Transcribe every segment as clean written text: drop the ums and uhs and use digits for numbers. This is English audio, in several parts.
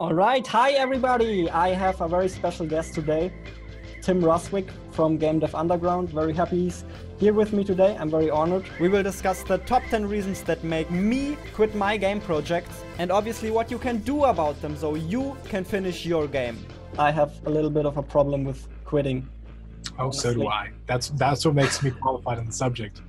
All right, hi everybody. I have a very special guest today, Tim Ruswick from Game Dev Underground. Very happy he's here with me today. I'm very honored. We will discuss the top 10 reasons that make me quit my game projects and obviously what you can do about them so you can finish your game. I have a little bit of a problem with quitting. Oh, honestly. So do I. That's what makes me qualified on the subject.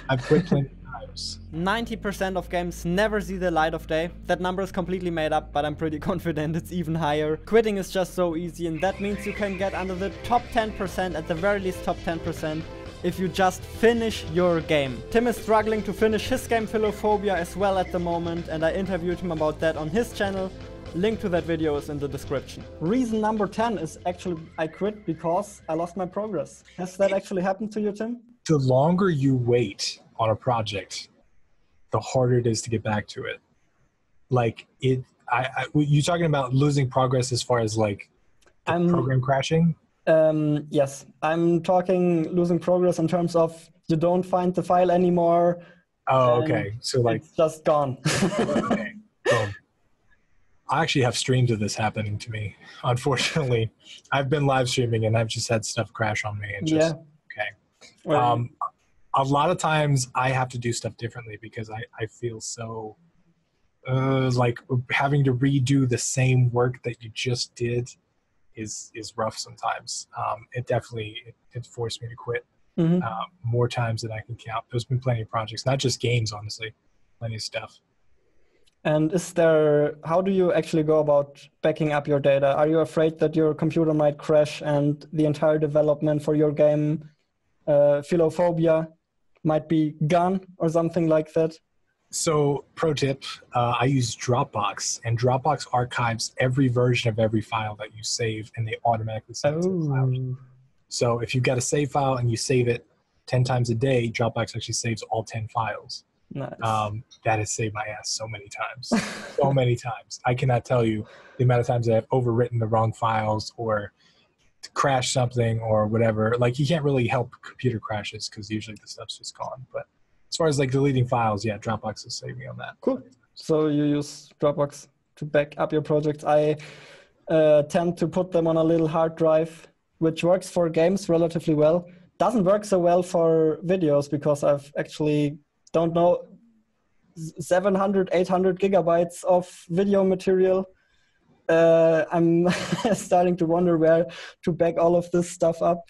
I've quit plenty of times. 90% of games never see the light of day. That number is completely made up, but I'm pretty confident it's even higher. Quitting is just so easy, and that means you can get under the top 10%, at the very least top 10%, if you just finish your game. Tim is struggling to finish his game Philophobia as well at the moment, and I interviewed him about that on his channel. Link to that video is in the description. Reason number 10 is actually I quit because I lost my progress. Has that actually happened to you, Tim? The longer you wait on a project, the harder it is to get back to it. Like you talking about losing progress as far as like program crashing? Yes, I'm talking losing progress in terms of you don't find the file anymore. Oh, okay. So like it's just gone. Okay. Boom. I actually have streams of this happening to me. Unfortunately, I've been live streaming and I've just had stuff crash on me and just okay. Well, a lot of times I have to do stuff differently because I feel so like having to redo the same work that you just did is rough sometimes. It definitely it forced me to quit more times than I can count. There's been plenty of projects, not just games, honestly, plenty of stuff. And how do you actually go about backing up your data? Are you afraid that your computer might crash and the entire development for your game, Philophobia, might be gone or something like that? So, pro tip, I use Dropbox, and Dropbox archives every version of every file that you save, and they automatically save it to the cloud. So if you've got a save file and you save it 10 times a day, Dropbox actually saves all 10 files. Nice. That has saved my ass so many times. So many times. I cannot tell you the amount of times I've overwritten the wrong files or crashed something or whatever. Like, you can't really help computer crashes because usually the stuff's just gone. But as far as like deleting files, yeah, Dropbox has saved me on that. Cool. So you use Dropbox to back up your projects. I tend to put them on a little hard drive, which works for games relatively well. Doesn't work so well for videos because I've actually don't know, 700, 800 gigabytes of video material. I'm starting to wonder where to back all of this stuff up.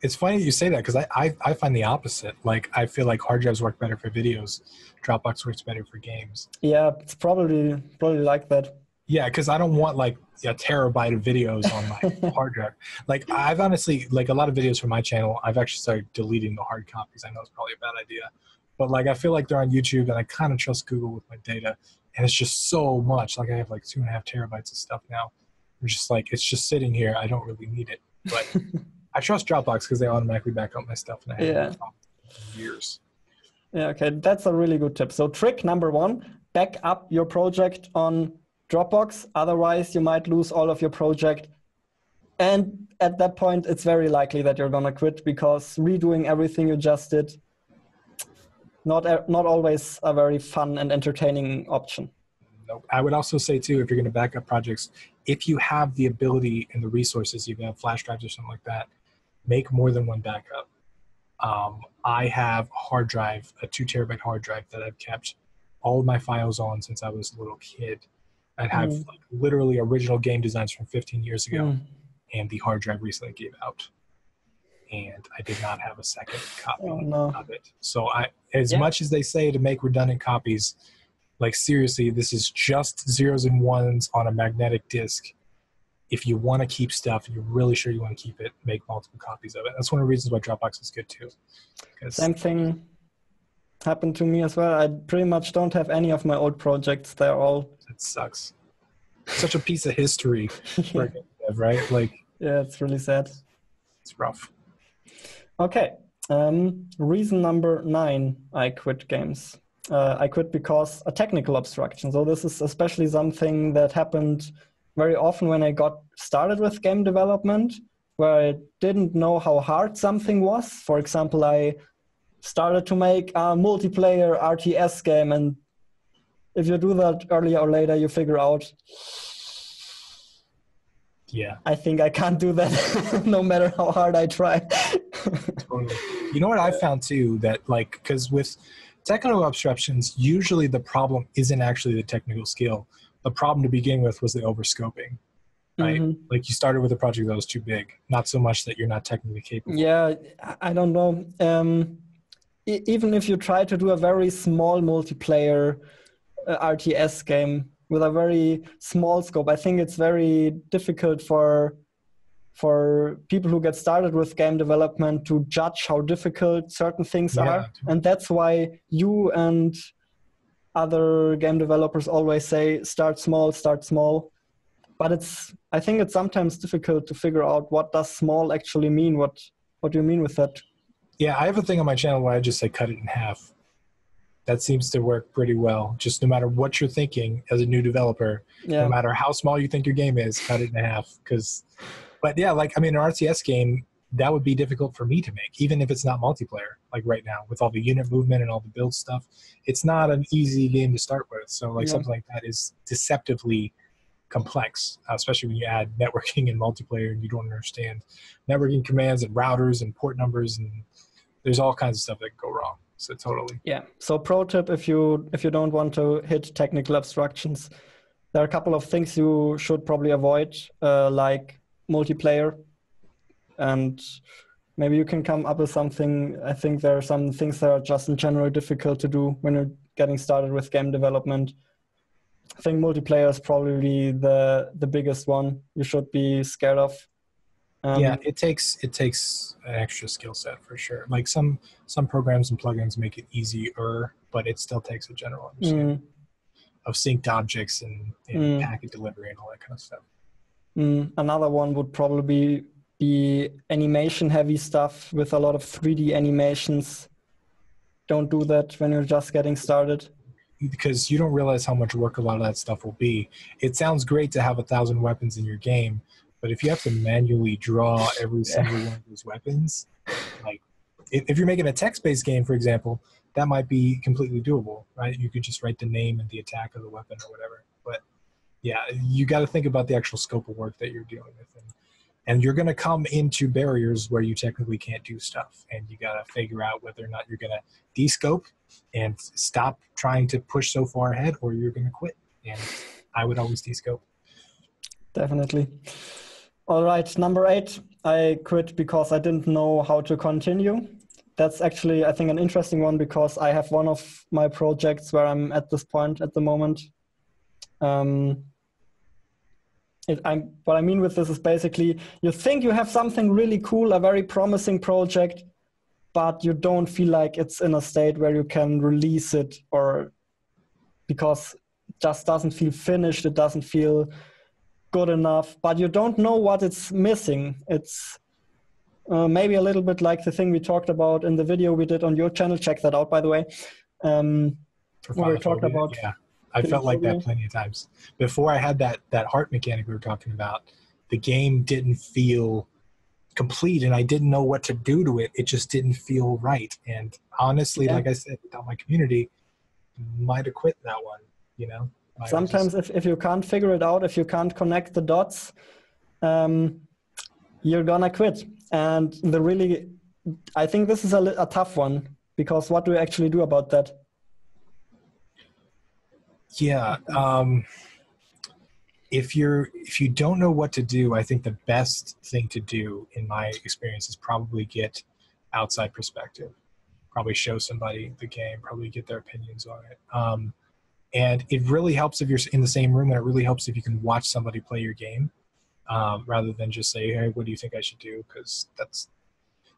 It's funny that you say that because I find the opposite. Like, I feel like hard drives work better for videos. Dropbox works better for games. Yeah, it's probably like that. Yeah, because I don't want like a terabyte of videos on my hard drive. Like, I've honestly, like a lot of videos from my channel, I've actually started deleting the hard copies. I know it's probably a bad idea. But like, I feel like they're on YouTube and I kind of trust Google with my data. And it's just so much. Like, I have like 2.5 terabytes of stuff now. I'm just like, it's just sitting here. I don't really need it. But I trust Dropbox because they automatically back up my stuff and I have it for years. Yeah, okay. That's a really good tip. So trick number 1, back up your project on Dropbox. Otherwise, you might lose all of your project. And at that point, it's very likely that you're going to quit because redoing everything you just did, not always a very fun and entertaining option. Nope. I would also say too, if you're going to back up projects, if you have the ability and the resources, you have flash drives or something like that, make more than one backup. I have a hard drive, a 2 terabyte hard drive that I've kept all of my files on since I was a little kid. I have like literally original game designs from 15 years ago, and the hard drive recently gave out. And I did not have a second copy of it. So as much as they say to make redundant copies, like seriously, this is just zeros and ones on a magnetic disk. If you want to keep stuff and you're really sure you want to keep it, make multiple copies of it. That's one of the reasons why Dropbox is good too. Same thing happened to me as well. I pretty much don't have any of my old projects. They're all... It sucks. Such a piece of history, right? Like, yeah, it's really sad. It's rough. Okay, reason number 9, I quit games. I quit because a technical obstruction. So this is especially something that happened very often when I got started with game development, where I didn't know how hard something was. For example, I started to make a multiplayer RTS game, and if you do that earlier or later, you figure out Yeah. I think I can't do that no matter how hard I try. Totally. You know what I found too, that like, because with technical obstructions, usually the problem isn't actually the technical skill. The problem to begin with was the overscoping, right? Hmm. Like you started with a project that was too big, not so much that you're not technically capable. Yeah, I don't know. Even if you try to do a very small multiplayer RTS game with a very small scope, I think it's very difficult for people who get started with game development to judge how difficult certain things are. And that's why you and other game developers always say, start small, start small. But I think it's sometimes difficult to figure out what does small actually mean. What do you mean with that? Yeah, I have a thing on my channel where I just say cut it in half. That seems to work pretty well. Just no matter what you're thinking as a new developer, no matter how small you think your game is, cut it in half. But yeah, like, I mean, an RTS game, that would be difficult for me to make, even if it's not multiplayer, like right now, with all the unit movement and all the build stuff. It's not an easy game to start with. So like something like that is deceptively complex, especially when you add networking and multiplayer and you don't understand networking commands and routers and port numbers, and there's all kinds of stuff that can go wrong. So totally. Yeah. So pro tip, if you don't want to hit technical obstructions, there are a couple of things you should probably avoid, like multiplayer, and maybe you can come up with something. I think there are some things that are just in general difficult to do when you're getting started with game development. I think multiplayer is probably the biggest one you should be scared of. Yeah, it takes an extra skill set for sure. Like some programs and plugins make it easier, but it still takes a general understanding of synced objects and packet delivery and all that kind of stuff. Another one would probably be animation heavy stuff with a lot of 3D animations. Don't do that when you're just getting started. Because you don't realize how much work a lot of that stuff will be. It sounds great to have 1,000 weapons in your game, but if you have to manually draw every single one of those weapons, like if you're making a text-based game, for example, that might be completely doable, right? You could just write the name and the attack of the weapon or whatever. But yeah, you got to think about the actual scope of work that you're dealing with. And you're going to come into barriers where you technically can't do stuff. And you got to figure out whether or not you're going to de-scope and stop trying to push so far ahead, or you're going to quit. And I would always de-scope. Definitely. All right, number 8, I quit because I didn't know how to continue. That's actually, I think, an interesting one because I have one of my projects where I'm at this point at the moment. What I mean with this is basically you think you have something really cool, a very promising project, but you don't feel like it's in a state where you can release it, or because it just doesn't feel finished, it doesn't feel good enough, but you don't know what it's missing. It's maybe a little bit like the thing we talked about in the video we did on your channel. Check that out, by the way. We talked about. Yeah. I felt like that plenty of times. Before I had that heart mechanic we were talking about, the game didn't feel complete and I didn't know what to do to it. It just didn't feel right. And honestly, like I said, without my community, might have quit that one, you know? Sometimes if you can't figure it out, if you can't connect the dots, you're gonna quit. And I think this is a tough one, because what do you actually do about that? Yeah. If you don't know what to do, I think the best thing to do, in my experience, is probably get outside perspective. Probably show somebody the game, probably get their opinions on it. And it really helps if you're in the same room, and it really helps if you can watch somebody play your game, rather than just say, hey, what do you think I should do? Because that's,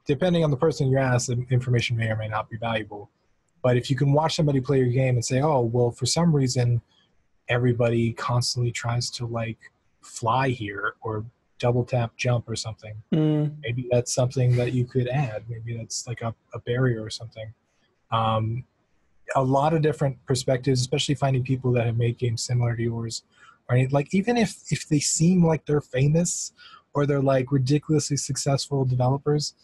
depending on the person you ask, the information may or may not be valuable. But if you can watch somebody play your game and say, oh, well, for some reason, everybody constantly tries to like fly here or double tap jump or something. Maybe that's something that you could add. Maybe that's like a barrier or something. A lot of different perspectives, especially finding people that have made games similar to yours. Right? Like even if they seem like they're famous or they're like ridiculously successful developers,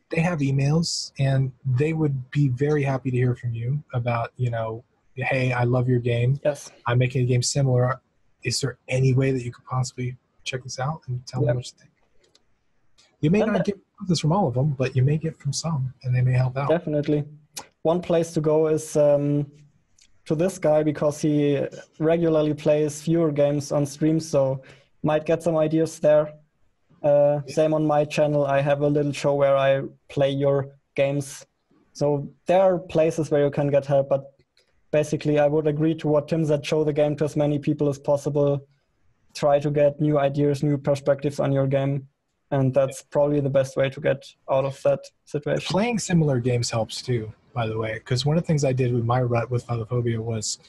they have emails and they would be very happy to hear from you about, you know, hey, I love your game. Yes. I'm making a game similar. Is there any way that you could possibly check this out and tell me what you think. You may And not get this from all of them, but you may get from some, and they may help out. definitely. One place to go is to this guy, because he regularly plays fewer games on stream, so might get some ideas there. Same on my channel. I have a little show where I play your games. So there are places where you can get help, but basically I would agree to what Tim said: show the game to as many people as possible. Try to get new ideas, new perspectives on your game. And that's probably the best way to get out of that situation. Playing similar games helps too, by the way, because one of the things I did with my rut with Phalophobia was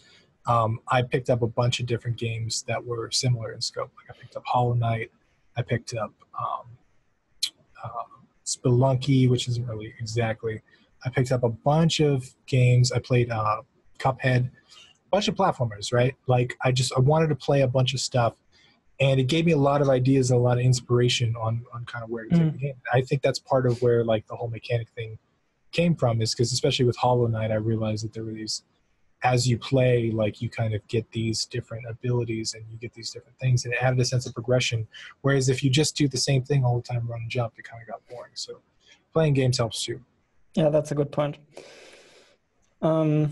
I picked up a bunch of different games that were similar in scope. Like I picked up Hollow Knight, I picked up Spelunky, which isn't really exactly. I picked up a bunch of games. I played Cuphead, a bunch of platformers, right? Like I wanted to play a bunch of stuff. And it gave me a lot of ideas and a lot of inspiration on kind of where to take the game. I think that's part of where like the whole mechanic thing came from, is because especially with Hollow Knight, I realized that there were these, as you play, like you kind of get these different abilities and you get these different things, and it added a sense of progression. Whereas if you just do the same thing all the time, run and jump, it kind of got boring. So playing games helps too. Yeah, that's a good point. So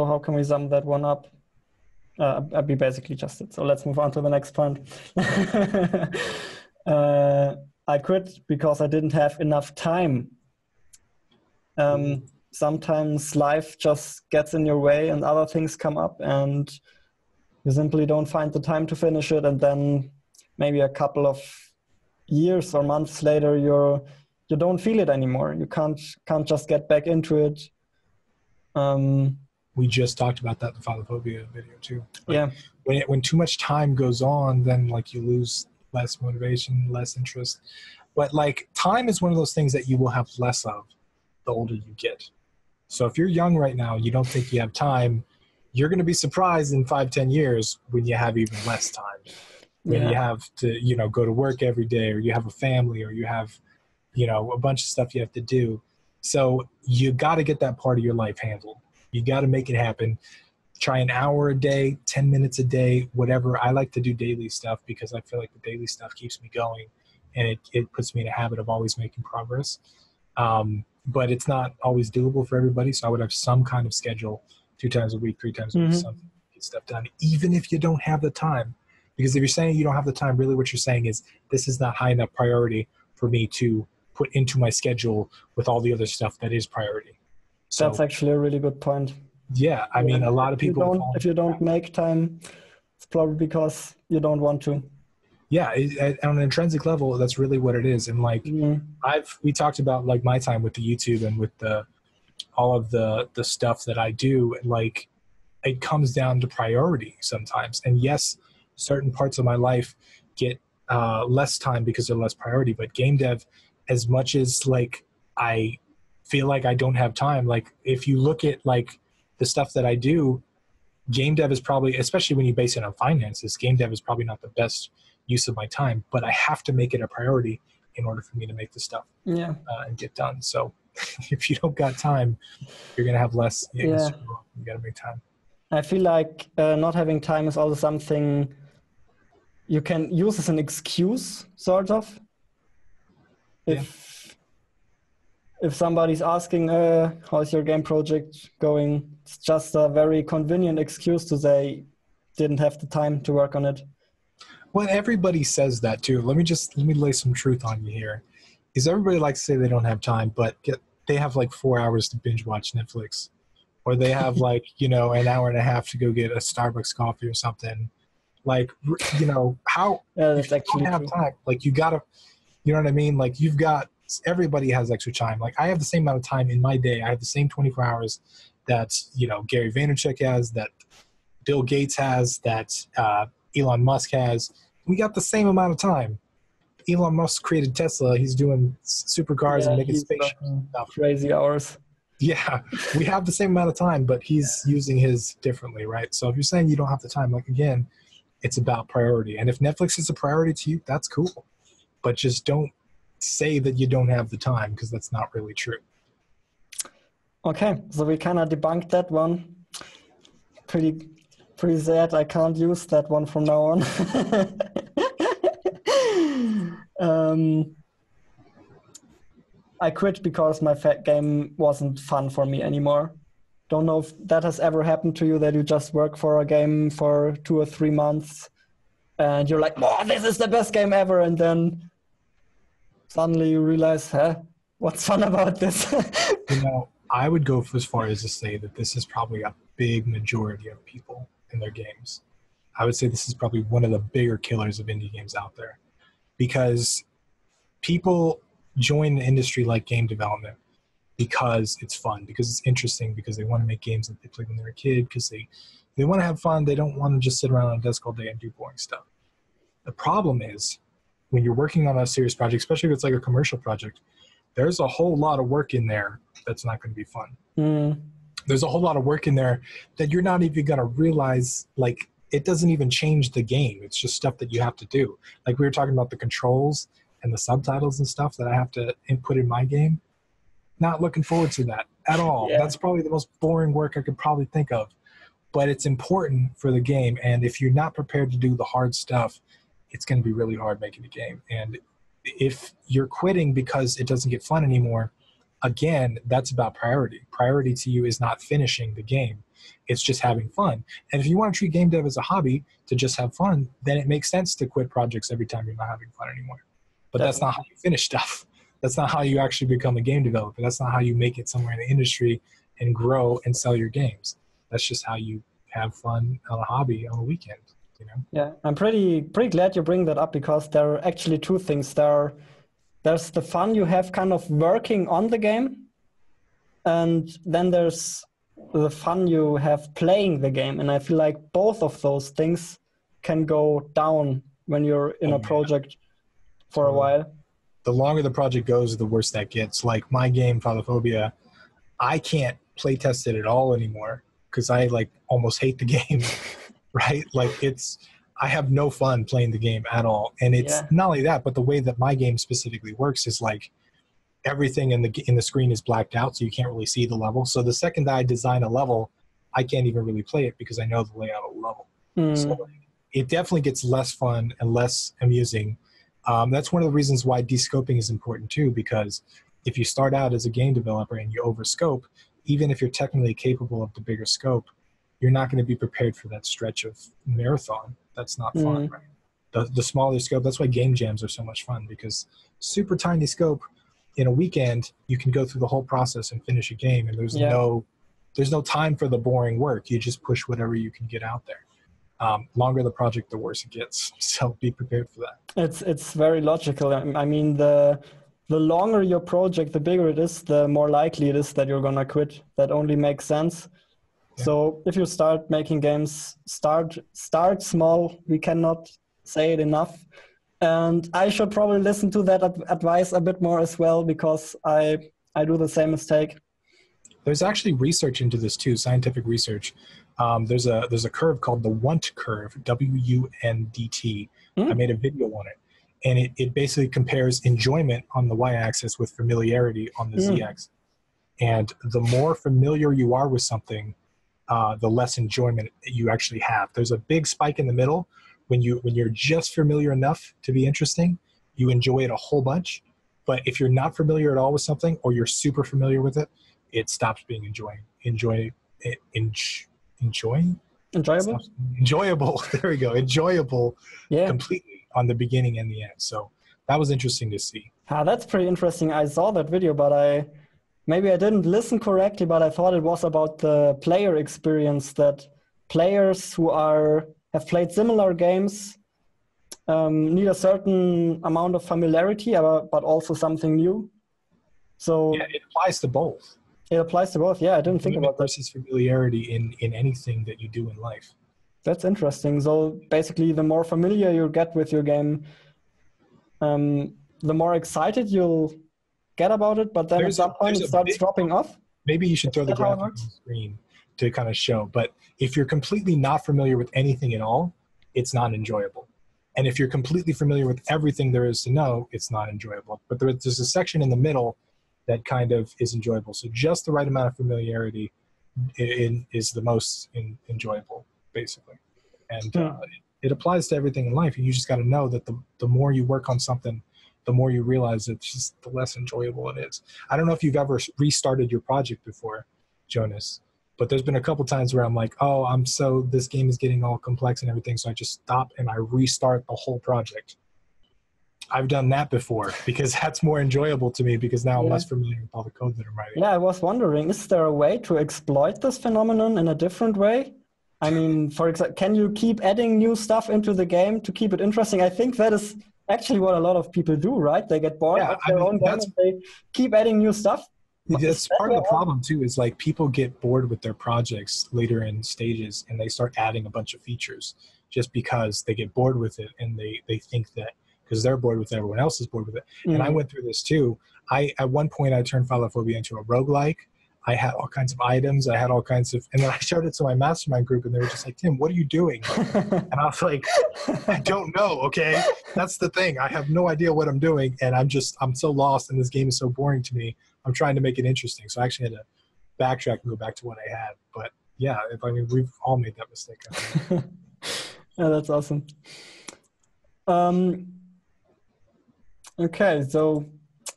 how can we sum that one up? We basically just did. So let's move on to the next point. I quit because I didn't have enough time. Sometimes life just gets in your way and other things come up and you simply don't find the time to finish it. And then maybe a couple of years or months later, you don't feel it anymore. You can't just get back into it. We just talked about that in the Phalophobia video too. Like, yeah. When too much time goes on, then like you lose less motivation, less interest. But like time is one of those things that you will have less of the older you get. So if you're young right now, you don't think you have time, you're going to be surprised in 5-10 years when you have even less time. When you have to, go to work every day, or you have a family, or you have, a bunch of stuff you have to do. So you got to get that part of your life handled. You got to make it happen. Try an hour a day, 10 minutes a day, whatever. I like to do daily stuff because I feel like the daily stuff keeps me going, and it puts me in a habit of always making progress. But it's not always doable for everybody. So I would have some kind of schedule, 2 times a week, 3 times a week, something to get stuff done, even if you don't have the time. Because if you're saying you don't have the time, really what you're saying is this is not high enough priority for me to put into my schedule with all the other stuff that is priority. So, that's actually a really good point. Yeah, I mean, a lot of people... If you don't make time, it's probably because you don't want to. Yeah, on an intrinsic level, that's really what it is. And like, we talked about like my time with the YouTube and with all of the stuff that I do. Like, it comes down to priority sometimes. And yes, certain parts of my life get less time because they're less priority. But game dev, as much as like I feel like I don't have time, like if you look at like the stuff that I do, game dev is probably, especially when you base it on finances, game dev is probably not the best use of my time, but I have to make it a priority in order for me to make the stuff and get done. So if you don't got time, you're going to have less. You got to make time. I feel like not having time is also something you can use as an excuse, sort of. If somebody's asking, how's your game project going? It's just a very convenient excuse to say, didn't have the time to work on it. Well, everybody says that too. Let me lay some truth on you here. Is everybody likes to say they don't have time, but they have like 4 hours to binge watch Netflix, or they have like, an hour and a half to go get a Starbucks coffee or something. Like, how that's if you don't have time, like you gotta, you know what I mean? Like everybody has extra time. Like I have the same amount of time in my day. I have the same 24 hours that, Gary Vaynerchuk has, that Bill Gates has, that Elon Musk has. We got the same amount of time. Elon Musk created Tesla. He's doing supercars and making spaceships and stuff. Crazy hours. Yeah, we have the same amount of time, but he's using his differently, right? So if you're saying you don't have the time, like again, it's about priority. And if Netflix is a priority to you, that's cool. But just don't say that you don't have the time, because that's not really true. Okay, so we kind of debunked that one pretty Pretty sad. I can't use that one from now on. I quit because my game wasn't fun for me anymore. Don't know if that has ever happened to you, that you just work for a game for 2 or 3 months and you're like, oh, this is the best game ever. And then suddenly you realize, what's fun about this? I would go as far as to say that this is probably a big majority of people in their games. I would say this is probably one of the bigger killers of indie games out there, because people join the industry like game development because it's fun, because it's interesting, because they want to make games that they played when they were a kid, because they want to have fun. They don't want to just sit around on a desk all day and do boring stuff. The problem is when you're working on a serious project, especially if it's like a commercial project, there's a whole lot of work in there that's not going to be fun. There's a whole lot of work in there that you're not even going to realize, like, it doesn't even change the game. It's just stuff that you have to do. Like we were talking about the controls and the subtitles and stuff that I have to input in my game. Not looking forward to that at all. Yeah. That's probably the most boring work I could probably think of. But it's important for the game, and if you're not prepared to do the hard stuff, it's going to be really hard making a game. And if you're quitting because it doesn't get fun anymore, again, that's about priority. Priority to you is not finishing the game. It's just having fun. And if you want to treat game dev as a hobby to just have fun, then it makes sense to quit projects every time you're not having fun anymore. But that's not how you finish stuff. That's not how you actually become a game developer. That's not how you make it somewhere in the industry and grow and sell your games. That's just how you have fun on a hobby on a weekend, you know? Yeah, I'm pretty glad you bring that up, because there are actually two things. There's the fun you have kind of working on the game, and then there's the fun you have playing the game. And I feel like both of those things can go down when you're in a project for a while. The longer the project goes, the worse that gets. Like my game, Photophobia, I can't play test it at all anymore because I like almost hate the game, right? Like I have no fun playing the game at all. And it's not only that, but the way that my game specifically works is like everything in the screen is blacked out, so you can't really see the level. So the second I design a level, I can't even really play it because I know the layout of the level. So it definitely gets less fun and less amusing. That's one of the reasons why descoping is important too, because if you start out as a game developer and you overscope, even if you're technically capable of the bigger scope, you're not going to be prepared for that stretch of marathon. That's not fun, right? The smaller scope, that's why game jams are so much fun, because super tiny scope, in a weekend, you can go through the whole process and finish a game, and there's no time for the boring work. You just push whatever you can get out there. Longer the project, the worse it gets. So be prepared for that. It's very logical. I mean, the longer your project, the bigger it is, the more likely it is that you're gonna quit. That only makes sense. Yeah. So if you start making games, start small. We cannot say it enough. And I should probably listen to that advice a bit more as well, because I do the same mistake. There's actually research into this too, scientific research. There's a curve called the WUNT curve, WUNDT. I made a video on it. And it basically compares enjoyment on the y-axis with familiarity on the z-axis. And the more familiar you are with something, the less enjoyment you actually have. There's a big spike in the middle. When you're just familiar enough to be interesting, you enjoy it a whole bunch. But if you're not familiar at all with something, or you're super familiar with it, it stops being enjoyable. There we go. Enjoyable completely on the beginning and the end. So that was interesting to see. That's pretty interesting. I saw that video, but maybe I didn't listen correctly, but I thought it was about the player experience, that players who have played similar games need a certain amount of familiarity, but also something new. So it applies to both. It applies to both. Yeah, I didn't think about that. Versus familiarity in anything that you do in life. That's interesting. So basically, the more familiar you get with your game, the more excited you'll get about it. But then at some point, it starts dropping off. Maybe you should throw the graphic on the screen to kind of show. But if you're completely not familiar with anything at all, it's not enjoyable. And if you're completely familiar with everything there is to know, it's not enjoyable. But there's a section in the middle that kind of is enjoyable. So just the right amount of familiarity is the most enjoyable. basically. And Hmm. it applies to everything in life. And you just got to know that the more you work on something, the more you realize it's just the less enjoyable it is. I don't know if you've ever restarted your project before, Jonas, but there's been a couple times where I'm like, oh, this game is getting all complex and everything. So I just stop and I restart the whole project. I've done that before because that's more enjoyable to me because now I'm less familiar with all the code that I'm writing. Yeah, I was wondering, is there a way to exploit this phenomenon in a different way? I mean, for example, can you keep adding new stuff into the game to keep it interesting? I think that is actually what a lot of people do, right? They get bored of their own game and they keep adding new stuff. That's part of the problem too, is like people get bored with their projects later in stages and they start adding a bunch of features just because they get bored with it and they think that because they're bored with it, everyone else is bored with it. Mm-hmm. And I went through this too. At one point I turned Phalophobia into a roguelike. I had all kinds of items. I had all kinds of, and then I showed it to my mastermind group and they were just like, Tim, what are you doing? And I was like, I don't know. Okay. That's the thing. I have no idea what I'm doing. And I'm so lost and this game is so boring to me. I'm trying to make it interesting. So I actually had to backtrack and go back to what I had. But yeah, we've all made that mistake. Yeah, that's awesome. Okay. So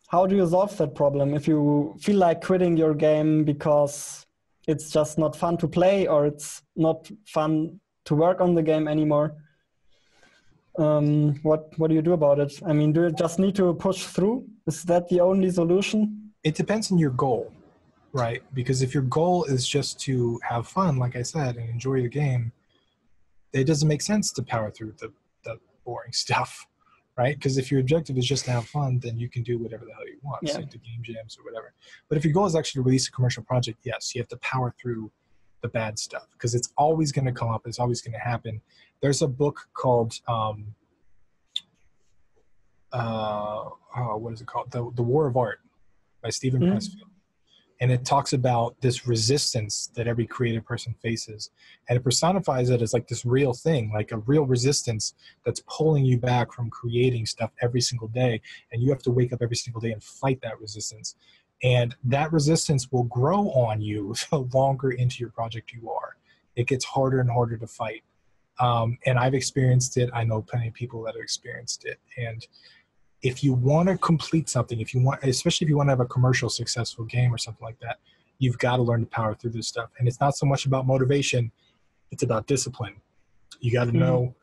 how do you solve that problem? If you feel like quitting your game because it's just not fun to play or it's not fun to work on the game anymore, what do you do about it? I mean, do you just need to push through? Is that the only solution? It depends on your goal, right? Because if your goal is just to have fun, like I said, and enjoy the game, it doesn't make sense to power through the boring stuff. Right? Because if your objective is just to have fun, then you can do whatever the hell you want, like the game jams or whatever. But if your goal is actually to release a commercial project, yes, you have to power through the bad stuff because it's always going to come up. It's always going to happen. There's a book called, what is it called? The War of Art by Stephen Pressfield. And it talks about this resistance that every creative person faces. And it personifies it as like this real thing, like a real resistance that's pulling you back from creating stuff every single day. And you have to wake up every single day and fight that resistance. And that resistance will grow on you the longer into your project you are. It gets harder and harder to fight. And I've experienced it. I know plenty of people that have experienced it. And if you want to complete something, especially if you want to have a commercial successful game or something like that, you've got to learn to power through this stuff. And it's not so much about motivation, it's about discipline. You got to know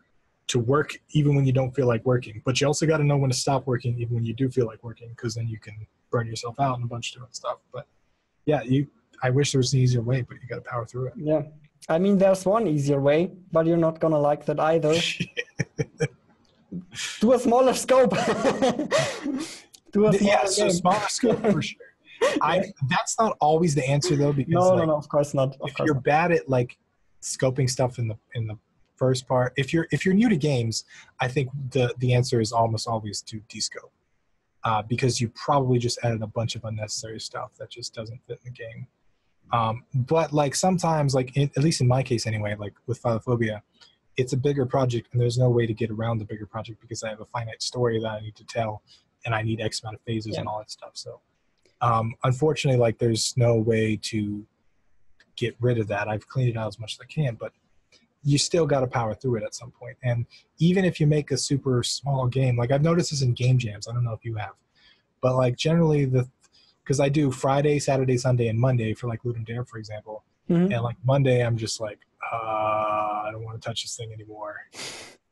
to work even when you don't feel like working, but you also got to know when to stop working even when you do feel like working, because then you can burn yourself out and a bunch of different stuff. But yeah, I wish there was an easier way, but you got to power through it. Yeah. I mean, there's one easier way, but you're not going to like that either. Do a smaller scope. Smaller scope for sure. That's not always the answer though, because no, of course not. If you're bad at like scoping stuff in the first part, if you're new to games, I think the answer is almost always to descope, because you probably just added a bunch of unnecessary stuff that just doesn't fit in the game. But like sometimes, like at least in my case anyway, like with Phalophobia, it's a bigger project and there's no way to get around the bigger project because I have a finite story that I need to tell and I need X amount of phases and all that stuff. So unfortunately, like there's no way to get rid of that. I've cleaned it out as much as I can, but you still got to power through it at some point. And even if you make a super small game, like I've noticed this in game jams, I don't know if you have, but like generally because I do Friday, Saturday, Sunday, and Monday for like Loot and Dare, for example. And like Monday, I'm just like, I don't want to touch this thing anymore.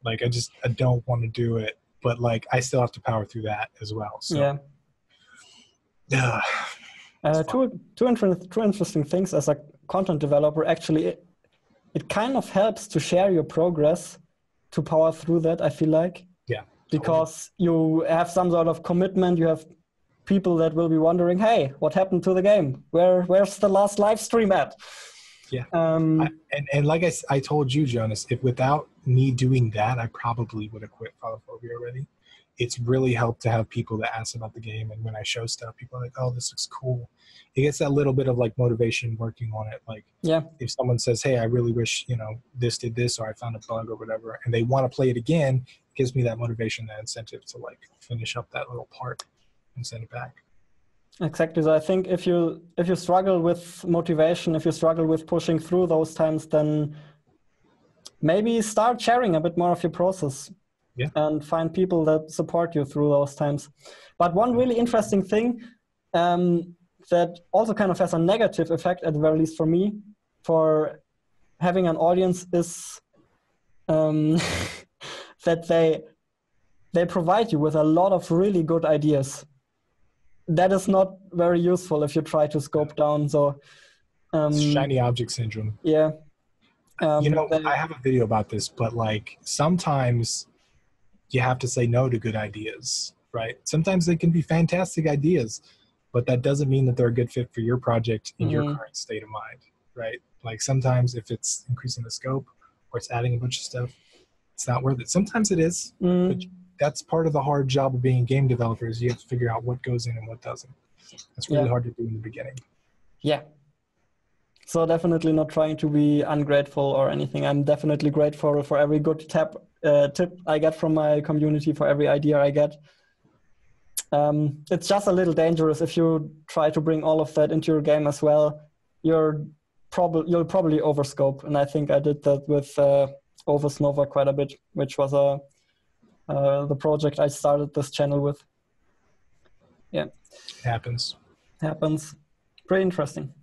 Like I don't want to do it, but like I still have to power through that as well. So two interesting things as a content developer. Actually, it kind of helps to share your progress to power through that, I feel like. Yeah. Because you have some sort of commitment, you have people that will be wondering, hey, what happened to the game? Where's the last live stream at? Yeah. And like I told you, Jonas, if without me doing that, I probably would have quit Phalophobia already. It's really helped to have people that ask about the game. And when I show stuff, people are like, oh, this looks cool. It gets that little bit of like motivation working on it. Like if someone says, hey, I really wish, this did this, or I found a bug or whatever, and they want to play it again, it gives me that motivation, that incentive to like finish up that little part and send it back. Exactly. So I think if you struggle with motivation, if you struggle with pushing through those times, then maybe start sharing a bit more of your process. Yeah. And find people that support you through those times. But one really interesting thing that also kind of has a negative effect, at the very least for me, for having an audience is that they provide you with a lot of really good ideas. That is not very useful if you try to scope down. So shiny object syndrome. Yeah. I have a video about this, but like sometimes you have to say no to good ideas, right? Sometimes they can be fantastic ideas, but that doesn't mean that they're a good fit for your project in your current state of mind, right? Like sometimes if it's increasing the scope or it's adding a bunch of stuff, it's not worth it. Sometimes it is, but that's part of the hard job of being a game developer is you have to figure out what goes in and what doesn't. That's really hard to do in the beginning. Yeah. So definitely not trying to be ungrateful or anything. I'm definitely grateful for every good tip I get from my community, for every idea I get. It's just a little dangerous if you try to bring all of that into your game as well. You'll probably overscope, and I think I did that with Oversnova quite a bit, which was the project I started this channel with. Yeah, happens. Pretty interesting.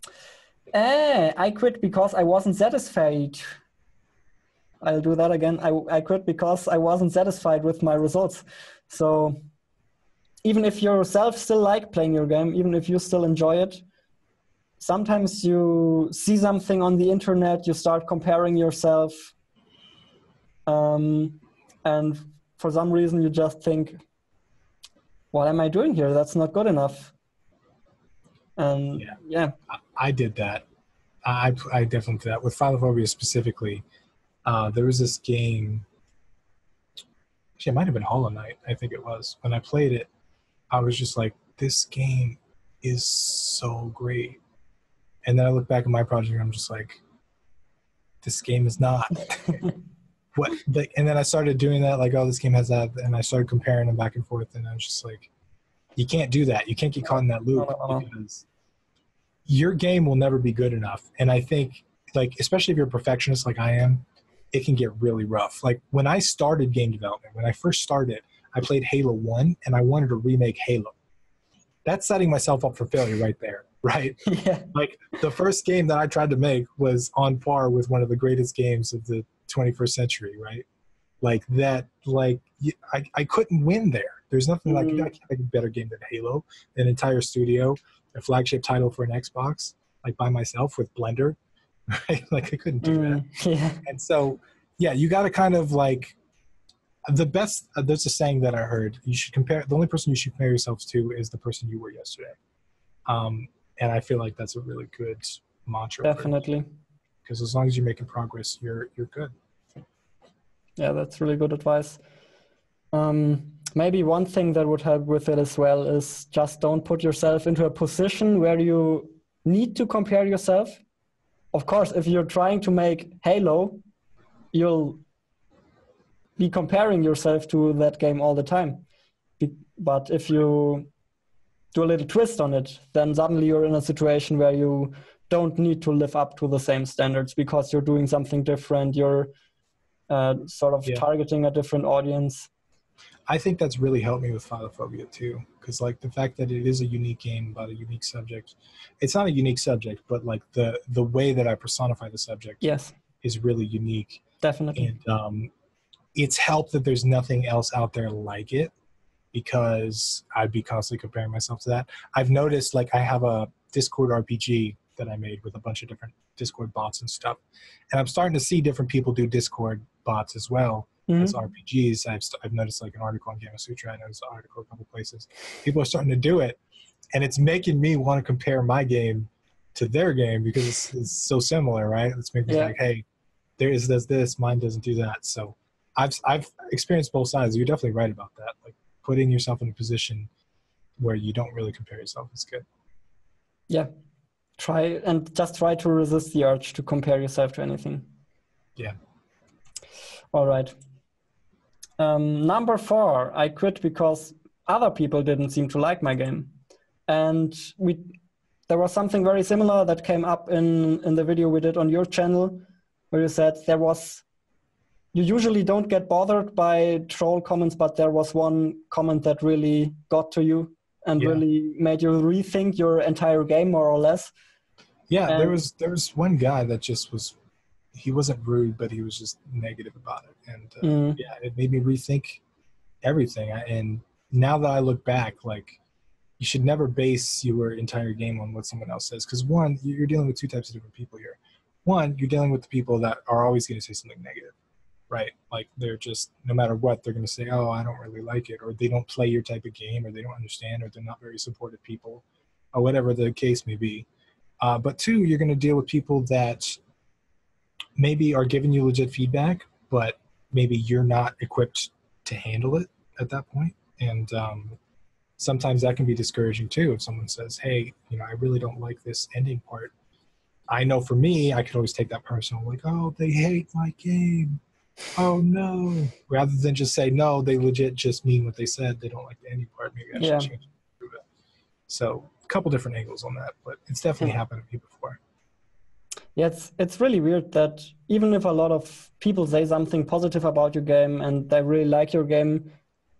I quit because I wasn't satisfied. I'll do that again. I quit because I wasn't satisfied with my results. So even if you yourself still like playing your game, even if you still enjoy it, sometimes you see something on the internet, you start comparing yourself, and for some reason you just think, what am I doing here? That's not good enough. And yeah. I did that. I definitely did that. With Philophobia specifically, there was this game, actually it might have been Hollow Knight, I think it was. When I played it, I was just like, this game is so great. And then I look back at my project and I'm just like, this game is not. And then I started doing that, like, oh, this game has that. And I started comparing them back and forth. And I was just like, you can't do that. You can't get caught in that loop because your game will never be good enough. And I think, like, especially if you're a perfectionist like I am, it can get really rough. Like when I started game development, when I first started, I played Halo 1 and I wanted to remake Halo. That's setting myself up for failure right there, right? Yeah. Like the first game that I tried to make was on par with one of the greatest games of the 21st century, right? Like that, like I couldn't win there. There's nothing like, I can't make a better game than Halo, an entire studio, a flagship title for an Xbox, like by myself with Blender, right? Like I couldn't do that. Yeah. And so, yeah, you got to kind of like, there's a saying that I heard, you should compare, the only person you should compare yourselves to is the person you were yesterday. And I feel like that's a really good mantra. Definitely. Because as long as you're making progress, you're good. Yeah, that's really good advice. Maybe one thing that would help with it as well is just don't put yourself into a position where you need to compare yourself. Of course, if you're trying to make Halo, you'll be comparing yourself to that game all the time. But if you do a little twist on it, then suddenly you're in a situation where you don't need to live up to the same standards because you're doing something different. You're sort of targeting a different audience. I think that's really helped me with Philophobia too, because like the fact that it is a unique game about a unique subject, it's not a unique subject, but like the way that I personify the subject is really unique. Definitely. And it's helped that there's nothing else out there like it, because I'd be constantly comparing myself to that. I've noticed, like, I have a Discord RPG that I made with a bunch of different Discord bots and stuff, and I'm starting to see different people do Discord bots as well as RPGs. I've noticed, like, an article on Gamma Sutra. I noticed an article a couple places. People are starting to do it, and it's making me want to compare my game to their game because it's so similar, right? It's making me like, hey, theirs does this, mine doesn't do that. So I've experienced both sides. You're definitely right about that. Like, putting yourself in a position where you don't really compare yourself is good. Yeah. Try to resist the urge to compare yourself to anything. Yeah. All right. Number 4, I quit because other people didn't seem to like my game. And there was something very similar that came up in the video we did on your channel, where you said there was you usually don't get bothered by troll comments, but there was one comment that really got to you and really made you rethink your entire game, more or less. Yeah, there was one guy that just was, he wasn't rude, but he was just negative about it. And yeah, it made me rethink everything. And now that I look back, like, you should never base your entire game on what someone else says. Because one, you're dealing with two types of different people here. One, you're dealing with the people that are always going to say something negative, right? Like, they're just, no matter what, they're going to say, oh, I don't really like it, or they don't play your type of game, or they don't understand, or they're not very supportive people, or whatever the case may be. But two, you're going to deal with people that maybe are giving you legit feedback, but maybe you're not equipped to handle it at that point. And sometimes that can be discouraging too. If someone says, hey, you know, I really don't like this ending part. I know for me, I could always take that personal, like, oh, they hate my game. Oh no. Rather than just say, no, they legit just mean what they said. They don't like the ending part. Maybe I should change it. So a couple different angles on that, but it's definitely happened to me before. Yeah, it's really weird that even if a lot of people say something positive about your game and they really like your game,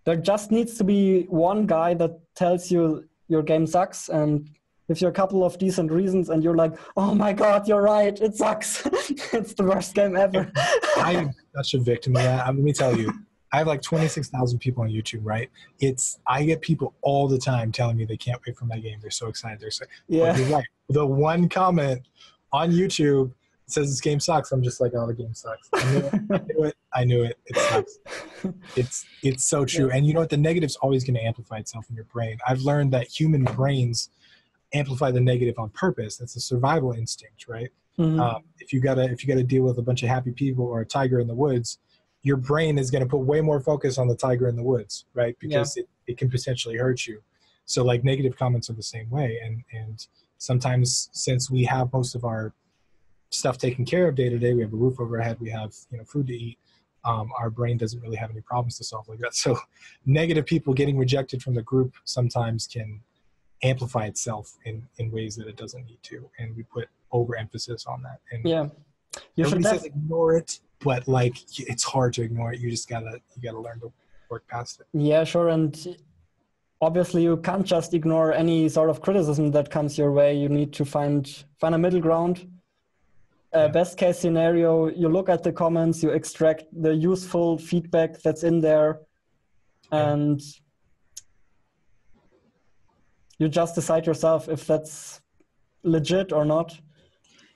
there just needs to be one guy that tells you your game sucks, and if you're a couple of decent reasons and you're like, oh my God, you're right, it sucks. It's the worst game ever. I'm such a victim of that. Let me tell you, I have like 26,000 people on YouTube, right? I get people all the time telling me they can't wait for my game. They're so excited. They're so, but you're right. The one comment on YouTube says this game sucks. I'm just like, oh, the game sucks. I knew it. It sucks. It's so true. And you know what? The negative's always going to amplify itself in your brain. I've learned that human brains amplify the negative on purpose. That's a survival instinct, right? Mm-hmm. If you gotta deal with a bunch of happy people or a tiger in the woods, your brain is going to put way more focus on the tiger in the woods, right? Because it can potentially hurt you. So like negative comments are the same way. And sometimes, since we have most of our stuff taken care of day to day, we have a roof over our head, we have, you know, food to eat, our brain doesn't really have any problems to solve like that. So negative people getting rejected from the group sometimes can amplify itself in ways that it doesn't need to. And we put overemphasis on that. And nobody says ignore it, but like, it's hard to ignore it. You just gotta learn to work past it. Yeah, sure. And obviously you can't just ignore any sort of criticism that comes your way. You need to find a middle ground. Best case scenario, you look at the comments, you extract the useful feedback that's in there, and you just decide yourself if that's legit or not.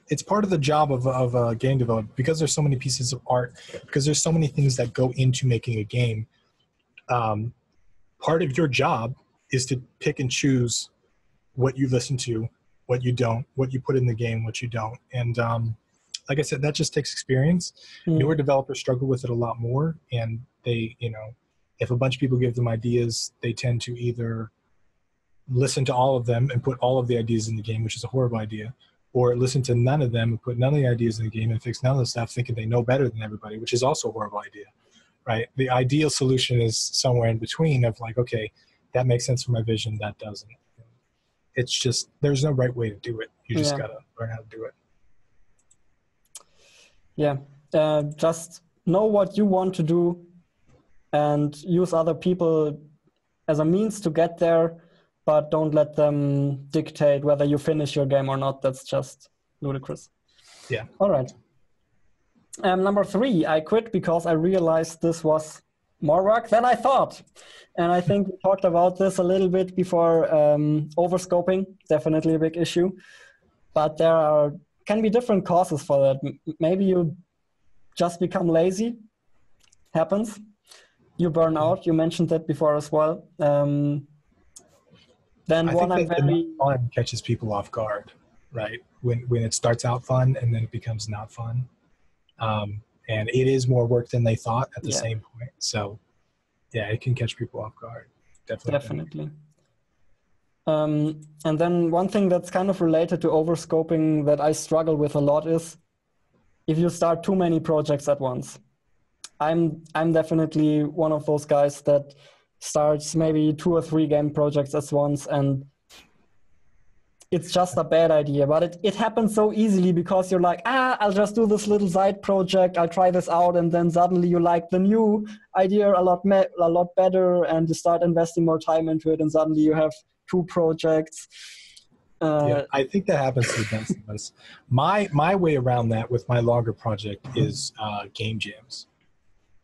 It's part of the job of a game developer, because there's so many pieces of art, because there's so many things that go into making a game. Part of your job is to pick and choose what you listen to, what you don't, what you put in the game, what you don't. And like I said, that just takes experience. Newer developers struggle with it a lot more. And they, you know, if a bunch of people give them ideas, they tend to either listen to all of them and put all of the ideas in the game, which is a horrible idea, or listen to none of them and put none of the ideas in the game and fix none of the stuff thinking they know better than everybody, which is also a horrible idea, right? The ideal solution is somewhere in between of like, okay, that makes sense for my vision, that doesn't. It's just, there's no right way to do it. You just gotta learn how to do it. Yeah, just know what you want to do and use other people as a means to get there, but don't let them dictate whether you finish your game or not. That's just ludicrous. Yeah. All right. Number 3, I quit because I realized this was more work than I thought. And I think we talked about this a little bit before. Overscoping, definitely a big issue. But there can be different causes for that. Maybe you just become lazy. Happens. You burn out. You mentioned that before as well. Then I think the fun catches people off guard, right? When it starts out fun and then it becomes not fun. And it is more work than they thought at the same point. So yeah, it can catch people off guard. Definitely. And then one thing that's kind of related to overscoping that I struggle with a lot is if you start too many projects at once. I'm definitely one of those guys that starts maybe 2 or 3 game projects at once, and it's just a bad idea, but it happens so easily because you're like, I'll just do this little side project, I'll try this out, and then suddenly you like the new idea a lot better, and you start investing more time into it, and suddenly you have 2 projects. Yeah, I think that happens to the best of us. My way around that with my longer project is game jams.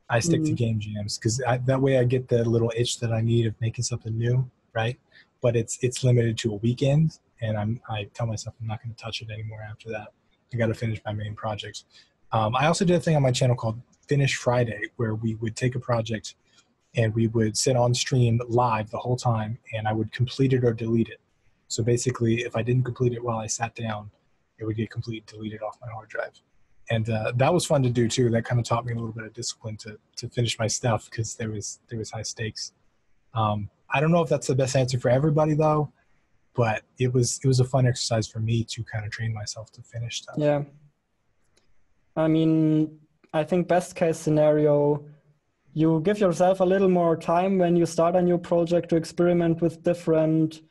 I stick to game jams because that way I get the little itch that I need of making something new, right? But it's limited to a weekend, and I tell myself I'm not going to touch it anymore after that. I got to finish my main projects. I also did a thing on my channel called Finish Friday, where we would take a project and we would sit on stream live the whole time, and I would complete it or delete it. So basically, if I didn't complete it while I sat down, it would get deleted off my hard drive. And that was fun to do too. That kind of taught me a little bit of discipline to finish my stuff because there was high stakes. I don't know if that's the best answer for everybody though, but it was a fun exercise for me to kind of train myself to finish stuff. Yeah. I mean, I think best case scenario, you give yourself a little more time when you start a new project to experiment with different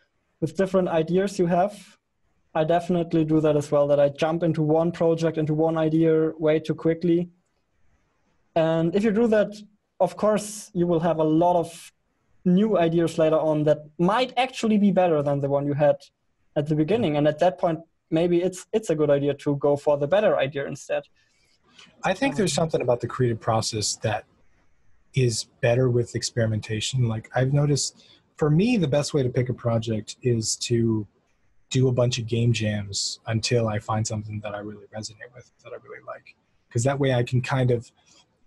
ideas you have. I definitely do that as well, that I jump into one project, into one idea way too quickly. And if you do that, of course, you will have a lot of new ideas later on that might actually be better than the one you had at the beginning. And at that point, maybe it's a good idea to go for the better idea instead. I think there's something about the creative process that is better with experimentation. Like I've noticed, for me, the best way to pick a project is to do a bunch of game jams until I find something that I really resonate with, that I really like. Because that way I can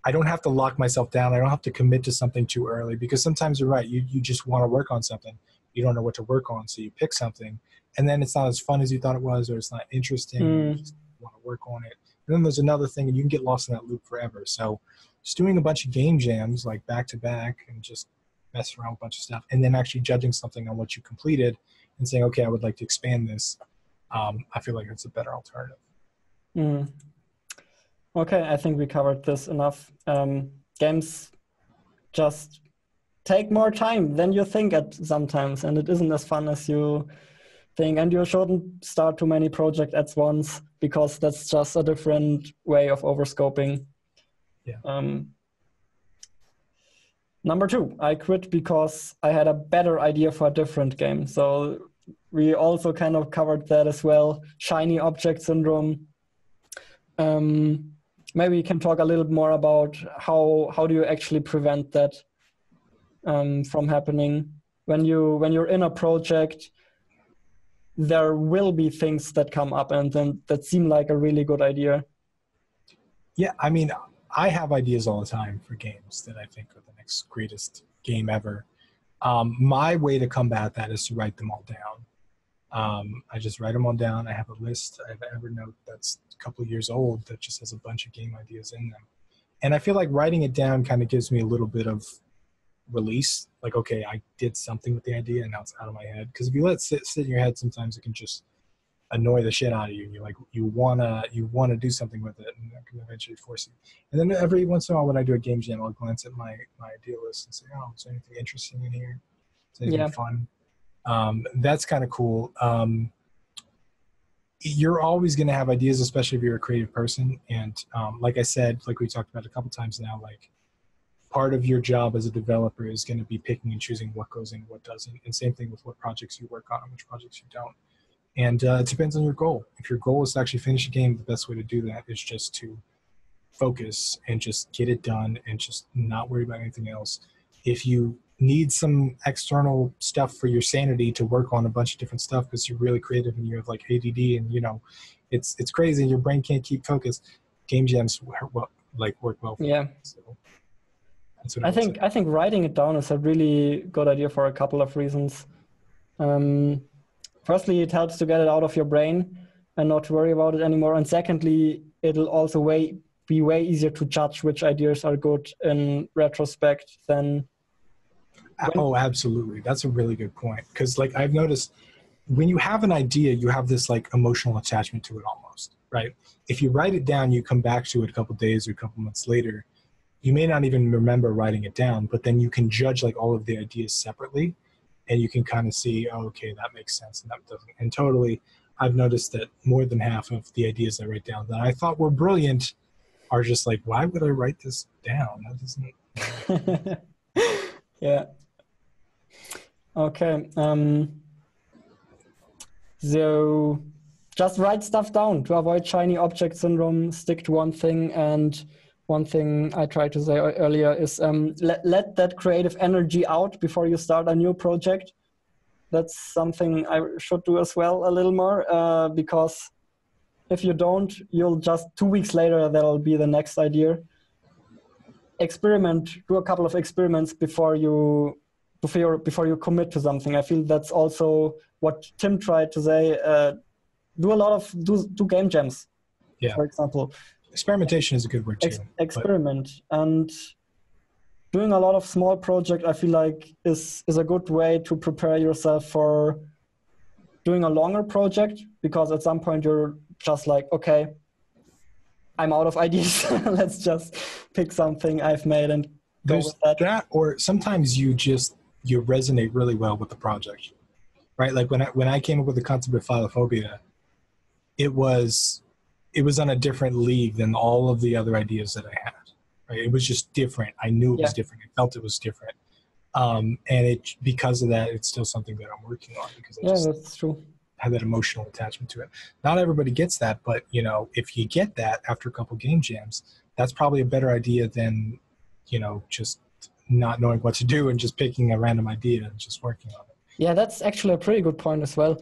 I don't have to lock myself down. I don't have to commit to something too early, because sometimes you're right. You just want to work on something. You don't know what to work on, so you pick something, and then it's not as fun as you thought it was, or it's not interesting. You just want to work on it. And then there's another thing, and you can get lost in that loop forever. So just doing a bunch of game jams, like back to back, and just messing around with a bunch of stuff, and then actually judging something on what you completed and saying, okay, I would like to expand this. I feel like it's a better alternative. Okay, I think we covered this enough. Games just take more time than you think at sometimes, and it isn't as fun as you think. And you shouldn't start too many projects at once, because that's just a different way of overscoping. Yeah. Number 2, I quit because I had a better idea for a different game. So we also kind of covered that as well. Shiny object syndrome. Maybe you can talk a little more about how do you actually prevent that from happening. When you're in a project, there will be things that come up and then that seem like a really good idea. Yeah, I mean, I have ideas all the time for games that I think are the next greatest game ever. My way to combat that is to write them all down. I just write them all down. I have a list. I have Evernote that's a couple of years old that just has a bunch of game ideas in them. And I feel like writing it down kind of gives me a little bit of release. Like, okay, I did something with the idea and now it's out of my head. Because if you let it sit in your head, sometimes it can just annoy the shit out of you. And you're like, you wanna do something with it, and that can eventually force you. And then every once in a while when I do a game jam, I'll glance at my idea list and say, oh, is there anything interesting in here? Is there anything fun? That's kind of cool. You're always going to have ideas, especially if you're a creative person. And like I said, like we talked about a couple times now, like part of your job as a developer is going to be picking and choosing what goes in, what doesn't. And same thing with what projects you work on and which projects you don't. And it depends on your goal. If your goal is to actually finish a game, the best way to do that is just to focus and just get it done and just not worry about anything else. If you need some external stuff for your sanity to work on a bunch of different stuff because you're really creative and you have like ADD and it's crazy and your brain can't keep focused, game jams work well for you. So that's what I think writing it down is a really good idea for a couple of reasons. Firstly, it helps to get it out of your brain and not to worry about it anymore. And secondly, it'll also be way easier to judge which ideas are good in retrospect than... Oh, absolutely. That's a really good point. Because like I've noticed when you have an idea, you have this like emotional attachment to it almost, right? If you write it down, you come back to it a couple of days or a couple months later, you may not even remember writing it down, but then you can judge like all of the ideas separately. and you can kind of see, oh, okay, that makes sense and that doesn't. And totally, I've noticed that more than half of the ideas I write down that I thought were brilliant are just like, why would I write this down? That doesn't. Yeah. Okay. So just write stuff down to avoid shiny object syndrome. Stick to one thing. And one thing I tried to say earlier is let that creative energy out before you start a new project. That's something I should do as well a little more, because if you don't, you'll just 2 weeks later, that'll be the next idea. Experiment, do a couple of experiments before you commit to something. I feel that's also what Tim tried to say. Do game jams, for example. Experimentation is a good word too. Experiment. And doing a lot of small projects, I feel like is a good way to prepare yourself for doing a longer project, because at some point you're just like, okay, I'm out of ideas. Let's just pick something I've made and go with that. Or sometimes you resonate really well with the project, right? Like when I came up with the concept of philophobia, it was on a different league than all of the other ideas that I had. Right? It was just different. I knew it was different. I felt it was different. And because of that, it's still something that I'm working on, because that's true. Have that emotional attachment to it. Not everybody gets that, but if you get that after a couple game jams, that's probably a better idea than, just not knowing what to do and just picking a random idea and just working on it. Yeah, that's actually a pretty good point as well.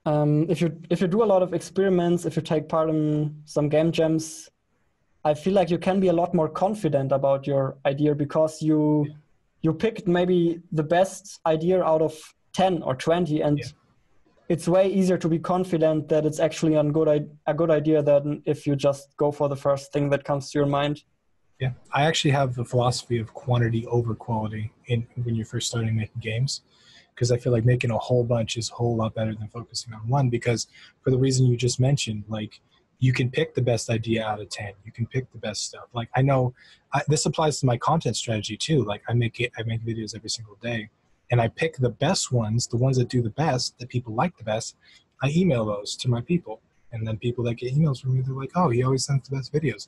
If you do a lot of experiments, if you take part in some game jams, I feel like you can be a lot more confident about your idea, because you picked maybe the best idea out of 10 or 20, and it's way easier to be confident that it's actually a good idea than if you just go for the first thing that comes to your mind. Yeah, I actually have the philosophy of quantity over quality when you're first starting making games, because I feel like making a whole bunch is a whole lot better than focusing on one, because for the reason you just mentioned, like, you can pick the best idea out of 10. You can pick the best stuff. Like, I know this applies to my content strategy too. Like, I make videos every single day, and I pick the best ones, the ones that do the best, that people like the best. I email those to my people, and then people that get emails from me, they're like, oh, he always sends the best videos.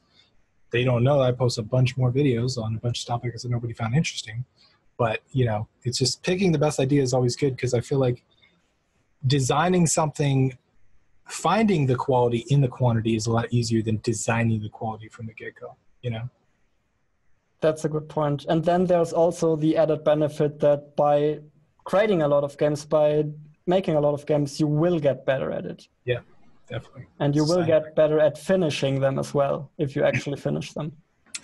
They don't know I post a bunch more videos on a bunch of topics that nobody found interesting. But, it's just picking the best idea is always good, because I feel like designing something, finding the quality in the quantity is a lot easier than designing the quality from the get-go, That's a good point. And then there's also the added benefit that by creating a lot of games, by making a lot of games, you will get better at it. Yeah, definitely. And you will get better at finishing them as well, if you actually finish them.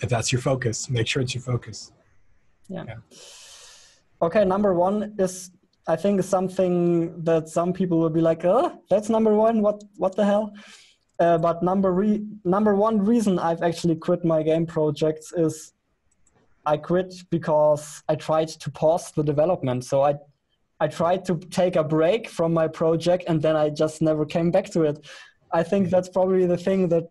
If that's your focus, make sure it's your focus. Yeah. Okay, number one is, I think, something that some people will be like, oh, that's number one, what the hell? But number one reason I've actually quit my game projects is I quit because I tried to pause the development. So I tried to take a break from my project, and then I just never came back to it. I think that's probably the thing that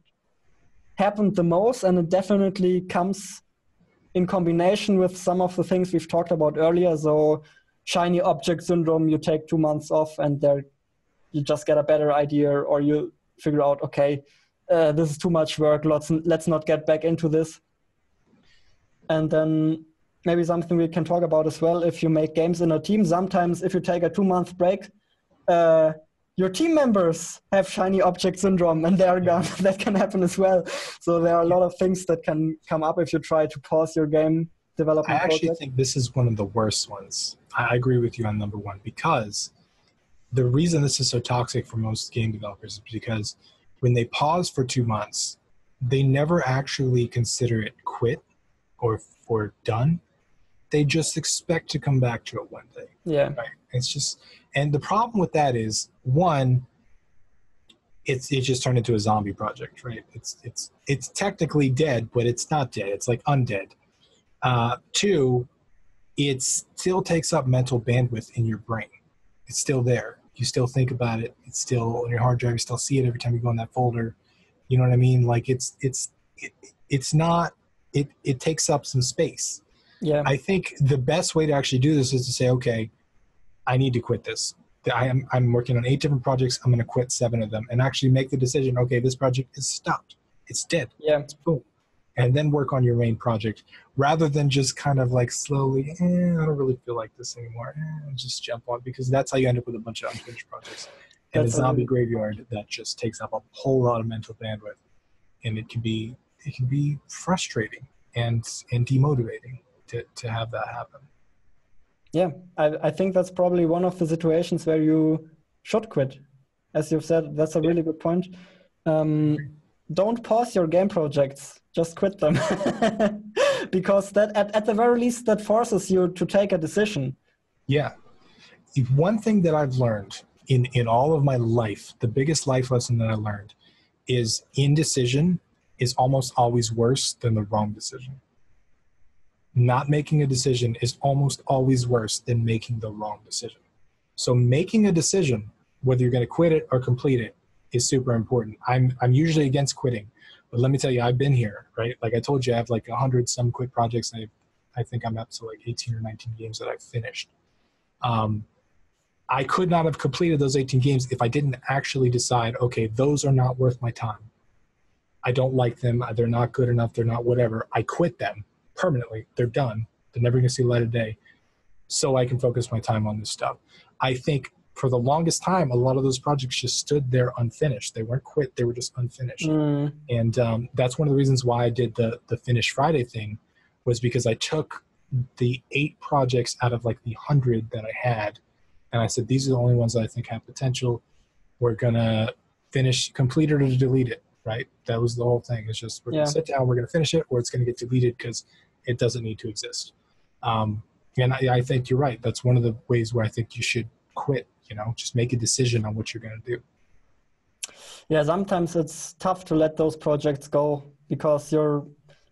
happened the most, and it definitely comes in combination with some of the things we've talked about earlier. So shiny object syndrome, you take 2 months off and you just get a better idea, or you figure out, okay, this is too much work, let's not get back into this. And then maybe something we can talk about as well, if you make games in a team, sometimes if you take a 2-month break, your team members have shiny object syndrome and they're gone. That can happen as well. So there are a lot of things that can come up if you try to pause your game development project. I actually think this is one of the worst ones. I agree with you on number one, because the reason this is so toxic for most game developers is because when they pause for 2 months, they never actually consider it quit or done. They just expect to come back to it one day. Yeah. Right? It's just, and the problem with that is, one, it just turned into a zombie project, right? It's technically dead, but it's not dead. It's like undead. Two, it still takes up mental bandwidth in your brain. It's still there. You still think about it. It's still on your hard drive. You still see it every time you go in that folder. You know what I mean? Like it takes up some space. Yeah. I think the best way to actually do this is to say, okay, I need to quit this. I'm working on 8 different projects. I'm going to quit 7 of them and actually make the decision. Okay, this project is stopped. It's dead. Yeah. It's boom. And then work on your main project rather than just kind of like slowly, I don't really feel like this anymore. Just jump on, because that's how you end up with a bunch of unfinished projects. And a zombie graveyard that just takes up a whole lot of mental bandwidth. And it can be frustrating and demotivating to have that happen. Yeah, I think that's probably one of the situations where you should quit. As you've said, that's a really good point. Don't pause your game projects, just quit them. Because that at the very least, that forces you to take a decision. Yeah. One thing that I've learned in all of my life, the biggest life lesson that I learned is indecision is almost always worse than the wrong decision. Not making a decision is almost always worse than making the wrong decision. So making a decision, whether you're going to quit it or complete it, is super important. I'm usually against quitting, but let me tell you, I've been here, right? Like I told you, I have like 100 some quit projects. And I think I'm up to like 18 or 19 games that I've finished. I could not have completed those 18 games if I didn't actually decide, okay, those are not worth my time. I don't like them. They're not good enough. They're not whatever. I quit them permanently. They're done. They're never going to see the light of day. So I can focus my time on this stuff. I think for the longest time, a lot of those projects just stood there unfinished. They weren't quit. They were just unfinished. And that's one of the reasons why I did the Finish Friday thing, was because I took the 8 projects out of like the 100 that I had. And I said, these are the only ones that I think have potential. We're going to finish, complete it or delete it, right? That was the whole thing. It's just, we're going to sit down, we're going to finish it, or it's going to get deleted because it doesn't need to exist. And I think you're right. That's one of the ways where I think you should quit, just make a decision on what you're going to do. Yeah, sometimes it's tough to let those projects go because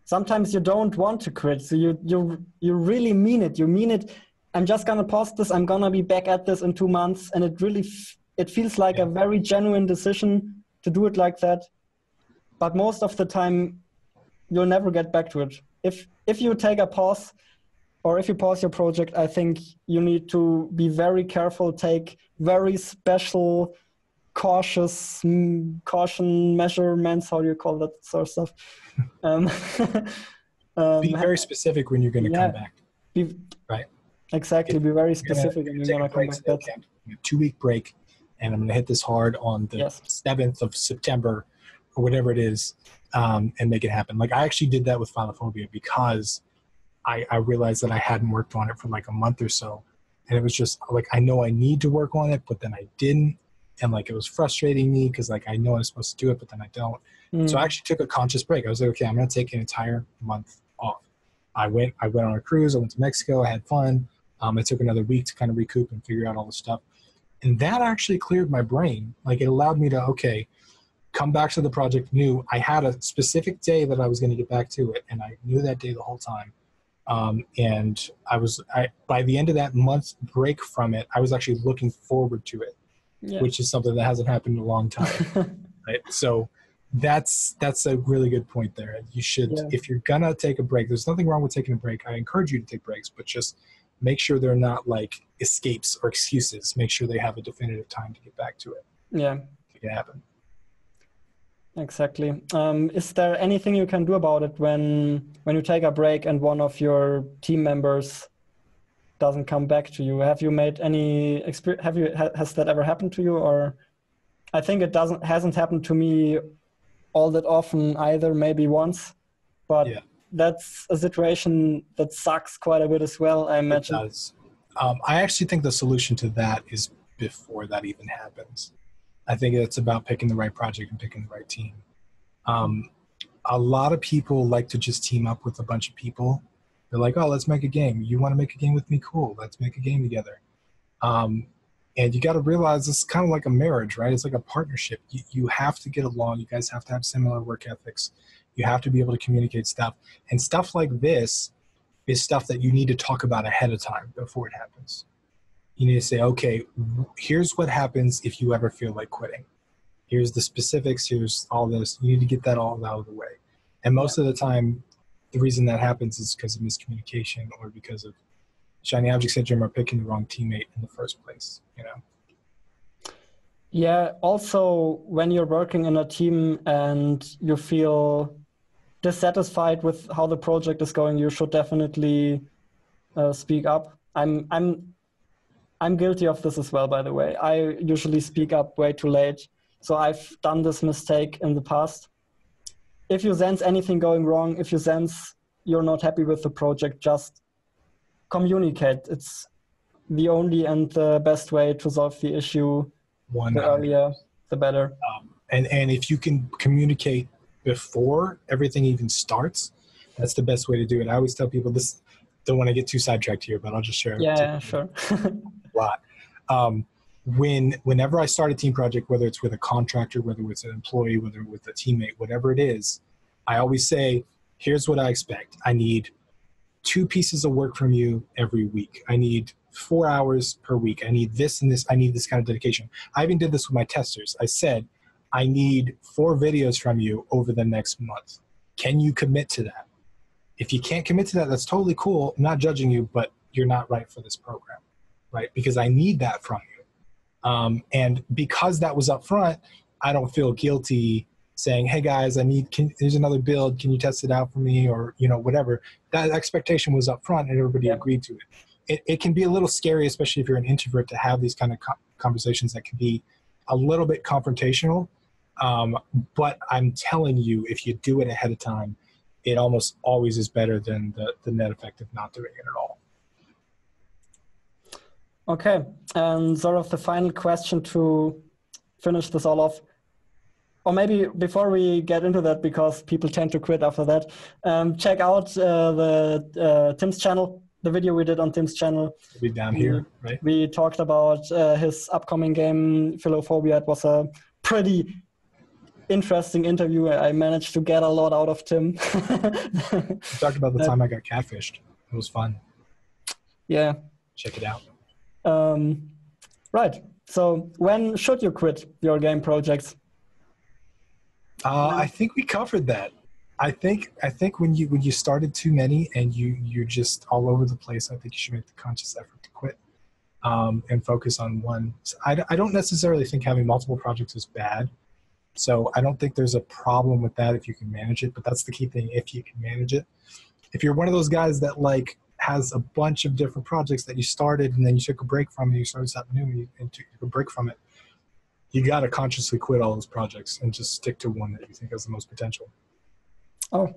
sometimes you don't want to quit. So you really mean it. You mean it. I'm just going to pause this. I'm going to be back at this in 2 months. And it really, it feels like a very genuine decision to do it like that. But most of the time, you'll never get back to it. If you take a pause, or if you pause your project, I think you need to be very careful, take very special, caution measurements, how do you call that sort of stuff? Be very specific when you're going to come back. Right. Exactly, be very specific when you're going to come back. That's a 2-week break, and I'm going to hit this hard on the 7th of September, or whatever it is, and make it happen. Like I actually did that with Philophobia because I realized that I hadn't worked on it for like a month or so. And it was just like, I know I need to work on it, but then I didn't. And like, it was frustrating me because like, I know I'm supposed to do it, but then I don't. So I actually took a conscious break. I was like, okay, I'm going to take an entire month off. I went on a cruise. I went to Mexico. I had fun. I took another week to kind of recoup and figure out all the stuff. And that actually cleared my brain. Like it allowed me to, okay, come back to the project new. I had a specific day that I was going to get back to it. And I knew that day the whole time. And by the end of that month's break from it, I was actually looking forward to it, which is something that hasn't happened in a long time. Right. So that's a really good point there. You should, if you're going to take a break, there's nothing wrong with taking a break. I encourage you to take breaks, but just make sure they're not like escapes or excuses. Make sure they have a definitive time to get back to it. Yeah. Make it happen. Exactly. Is there anything you can do about it when you take a break and one of your team members doesn't come back to you? Have you made any has that ever happened to you? Or I think it hasn't happened to me all that often either, maybe once, but that's a situation that sucks quite a bit as well, I imagine. It does. I actually think the solution to that is before that even happens. I think it's about picking the right project and picking the right team. A lot of people like to just team up with a bunch of people. They're like, oh, let's make a game. You want to make a game with me? Cool. Let's make a game together. And you got to realize it's kind of like a marriage, right? It's like a partnership. You have to get along. You guys have to have similar work ethics. You have to be able to communicate stuff. And stuff like this is stuff that you need to talk about ahead of time before it happens. You need to say, okay, here's what happens if you ever feel like quitting. Here's the specifics. Here's all this. You need to get that all out of the way. And most of the time, the reason that happens is because of miscommunication or because of shiny object syndrome or picking the wrong teammate in the first place, you know? Yeah, also when you're working in a team and you feel dissatisfied with how the project is going, you should definitely speak up. I'm guilty of this as well, by the way. I usually speak up way too late. So I've done this mistake in the past. If you sense anything going wrong, if you sense you're not happy with the project, just communicate. It's the only and the best way to solve the issue. 100%. The earlier, the better. And if you can communicate before everything even starts, that's the best way to do it. I always tell people this, don't want to get too sidetracked here, but I'll just share. Yeah, sure. A lot. Whenever I start a team project, whether it's with a contractor, whether it's an employee, whether with a teammate, whatever it is, I always say, here's what I expect. I need 2 pieces of work from you every week. I need 4 hours per week. I need this and this. I need this kind of dedication. I even did this with my testers. I said, I need 4 videos from you over the next month. Can you commit to that? If you can't commit to that, that's totally cool. I'm not judging you, but you're not right for this program, right? Because I need that from you. And because that was up front, I don't feel guilty saying, hey guys, there's another build. Can you test it out for me? Or, you know, whatever. That expectation was up front and everybody agreed to it. It can be a little scary, especially if you're an introvert, to have these kind of conversations that can be a little bit confrontational. But I'm telling you, if you do it ahead of time, it almost always is better than the net effect of not doing it at all. Okay, and sort of the final question to finish this all off, or maybe before we get into that, because people tend to quit after that, check out Tim's channel, the video we did on Tim's channel. It'll be down here, right? We talked about his upcoming game, Philophobia. It was a pretty interesting interview. I managed to get a lot out of Tim. We talked about the time I got catfished. It was fun. Yeah. Check it out. Right. So when should you quit your game projects? I think we covered that. I think when you started too many and you're just all over the place, I think you should make the conscious effort to quit and focus on one. I don't necessarily think having multiple projects is bad. So I don't think there's a problem with that if you can manage it, but that's the key thing, if you can manage it. If you're one of those guys that like has a bunch of different projects that you started and then you took a break from it, you started something new and took a break from it, you got to consciously quit all those projects and just stick to one that you think has the most potential. Oh,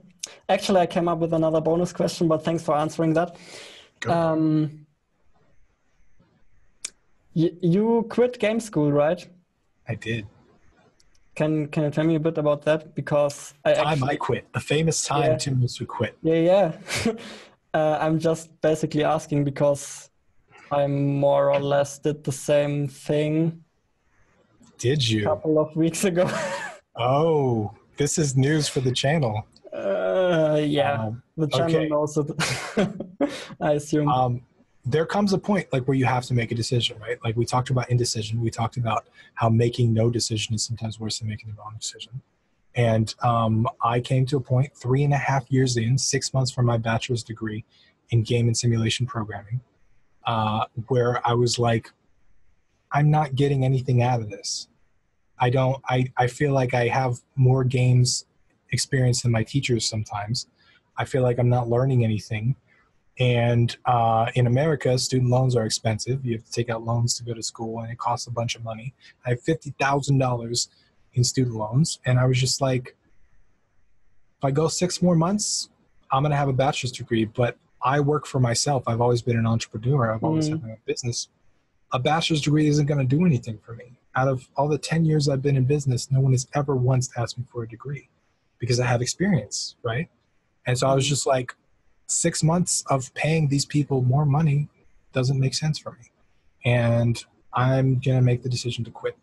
actually I came up with another bonus question, but thanks for answering that. You quit game school, right? I did. Can you tell me a bit about that? Because I quit. The famous time Tim Ruswick quit. Yeah. I'm just basically asking because I more or less did the same thing. Did you? A couple of weeks ago. Oh, this is news for the channel. Yeah, the channel knows it. I assume. There comes a point like where you have to make a decision, right? Like we talked about indecision. We talked about how making no decision is sometimes worse than making the wrong decision. And I came to a point 3.5 years in, 6 months from my bachelor's degree in game and simulation programming, where I was like, I'm not getting anything out of this. I feel like I have more games experience than my teachers sometimes. I feel like I'm not learning anything. And in America, student loans are expensive. You have to take out loans to go to school, and it costs a bunch of money. I have $50,000 in student loans, and I was just like, if I go 6 more months, I'm going to have a bachelor's degree, but I work for myself. I've always been an entrepreneur. I've always had my own business. A bachelor's degree isn't going to do anything for me. Out of all the 10 years I've been in business, no one has ever once asked me for a degree because I have experience, right? And so I was just like, 6 months of paying these people more money doesn't make sense for me. And I'm going to make the decision to quit.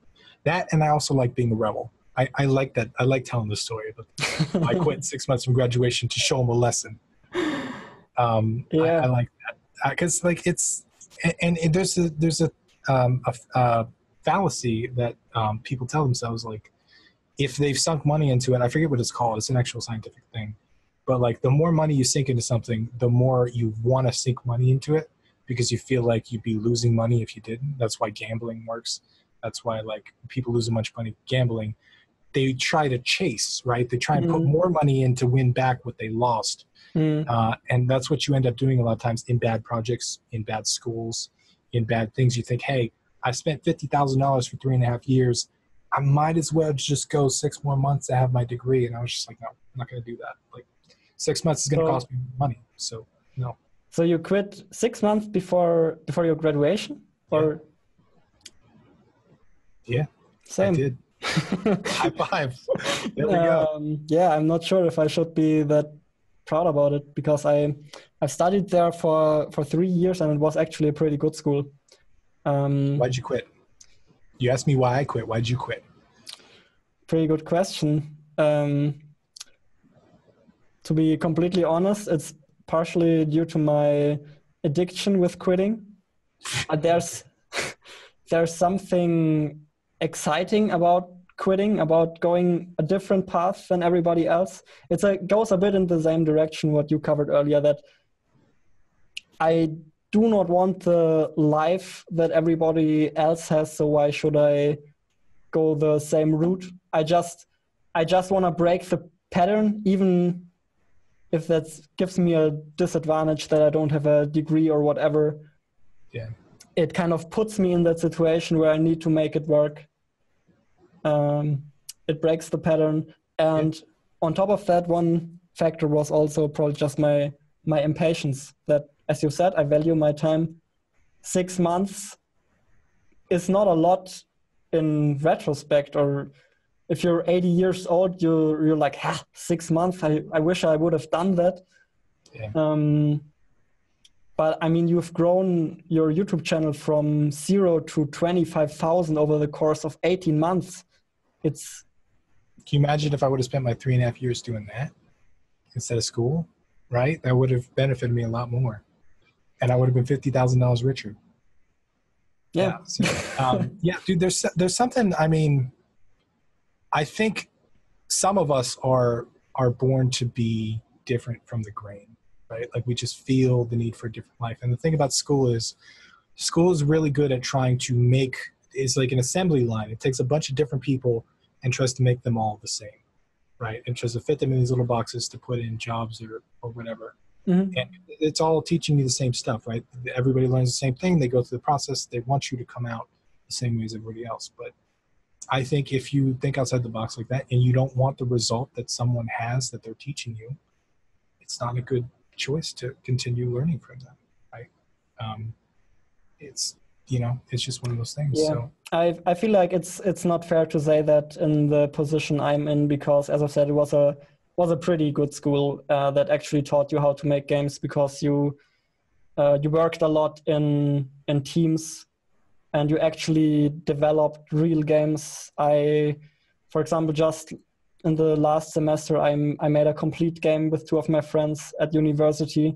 That, and I also like being a rebel. I like that. I like telling the story. But I quit 6 months from graduation to show them a lesson. I like that. Because like it's, and there's a fallacy that people tell themselves, like, if they've sunk money into it, I forget what it's called. It's an actual scientific thing. But like the more money you sink into something, the more you want to sink money into it. because you feel like you'd be losing money if you didn't. That's why gambling works. That's why like people lose a bunch of money gambling. They try to chase, right? They try and put more money in to win back what they lost. And that's what you end up doing a lot of times in bad projects, in bad schools, in bad things. You think, hey, I spent $50,000 for 3.5 years. I might as well just go 6 more months to have my degree. And I was just like, no, I'm not going to do that. Like 6 months is going to cost me money. So no. So you quit 6 months before your graduation, or? Yeah, same. I did. High five. There we go. Yeah, I'm not sure if I should be that proud about it, because I've studied there for 3 years, and it was actually a pretty good school. Why'd you quit? You asked me why I quit. Why'd you quit? Pretty good question. To be completely honest, it's partially due to my addiction with quitting. There's something exciting about quitting, about going a different path than everybody else. It goes a bit in the same direction what you covered earlier, that I do not want the life that everybody else has, so why should I go the same route? I just want to break the pattern, even if that gives me a disadvantage that I don't have a degree or whatever. Yeah. It kind of puts me in that situation where I need to make it work. It breaks the pattern. And on top of that, one factor was also probably just my impatience, that, as you said, I value my time. 6 months is not a lot in retrospect, or if you're 80 years old, you're like, 6 months, I wish I would have done that. Yeah. But I mean, you've grown your YouTube channel from 0 to 25,000 over the course of 18 months. Can you imagine if I would have spent my 3.5 years doing that instead of school, right? That would have benefited me a lot more. And I would have been $50,000 richer. Yeah. So, yeah, dude, there's something, I mean, I think some of us are born to be different from the grain, right? Like we just feel the need for a different life. And the thing about school is really good at trying to it's like an assembly line. It takes a bunch of different people and tries to make them all the same, right? And tries to fit them in these little boxes to put in jobs or whatever. Mm-hmm. And it's all teaching you the same stuff, right? Everybody learns the same thing. They go through the process. They want you to come out the same way as everybody else. But I think if you think outside the box like that and you don't want the result that someone has that they're teaching you, it's not a good choice to continue learning from them, right? It's just one of those things. Yeah. So I feel like it's not fair to say that in the position I'm in, because, as I said, it was a pretty good school that actually taught you how to make games, because you worked a lot in teams, and you actually developed real games. For example, just in the last semester, I made a complete game with 2 of my friends at university,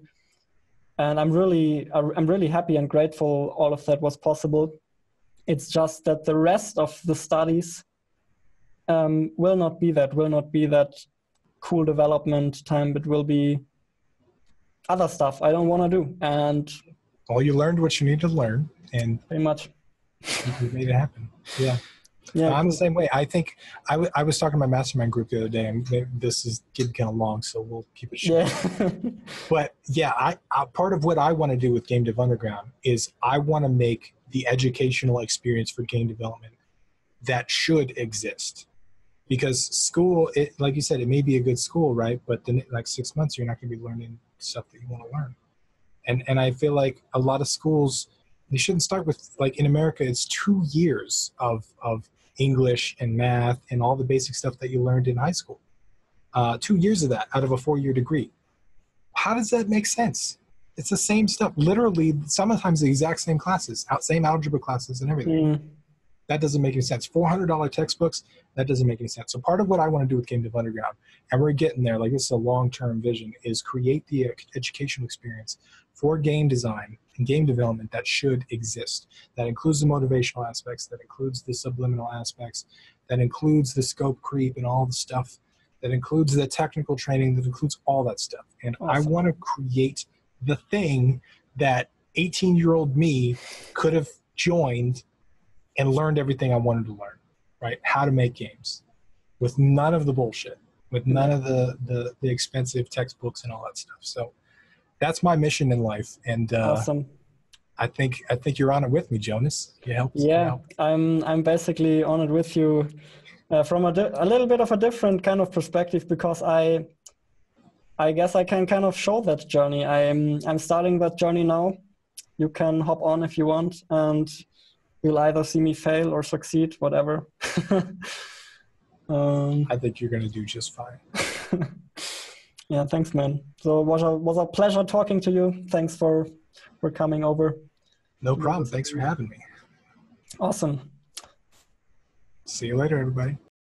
and I'm really happy and grateful all of that was possible. It's just that the rest of the studies will not be that cool development time. It will be other stuff I don't want to do. And well, you learned what you need to learn, and pretty much you made it happen. Yeah. Yeah, I'm cool. the same way. I think I was talking to my mastermind group the other day, and this is getting kind of long, so we'll keep it short. Yeah. But yeah, I part of what I want to do with Game Dev Underground is I want to make the educational experience for game development that should exist. Because school, like you said, it may be a good school, right? But then, like 6 months, you're not going to be learning stuff that you want to learn. And I feel like a lot of schools, they shouldn't start with, like in America, it's 2 years of English and math and all the basic stuff that you learned in high school. 2 years of that out of a 4-year degree. How does that make sense? It's the same stuff. Literally, sometimes the exact same classes, same algebra classes and everything. Mm. That doesn't make any sense. $400 textbooks, that doesn't make any sense. So part of what I want to do with Game Dev Underground, and we're getting there, like this is a long-term vision, is create the educational experience for game design and game development that should exist. That includes the motivational aspects, that includes the subliminal aspects, that includes the scope creep and all the stuff, that includes the technical training, that includes all that stuff. And awesome. I want to create the thing that 18-year-old me could have joined and learned everything I wanted to learn, right? How to make games with none of the bullshit, with none of the expensive textbooks and all that stuff. So that's my mission in life. And Awesome. I think you're on it with me, Jonas. Yeah, I'm basically on it with you from a little bit of a different kind of perspective, because I guess I can kind of show that journey. I'm starting that journey now. You can hop on if you want, and you'll either see me fail or succeed, whatever. I think you're going to do just fine. Yeah, thanks, man. So it was a pleasure talking to you. Thanks for coming over. No problem. Thanks for having me. Awesome. See you later, everybody.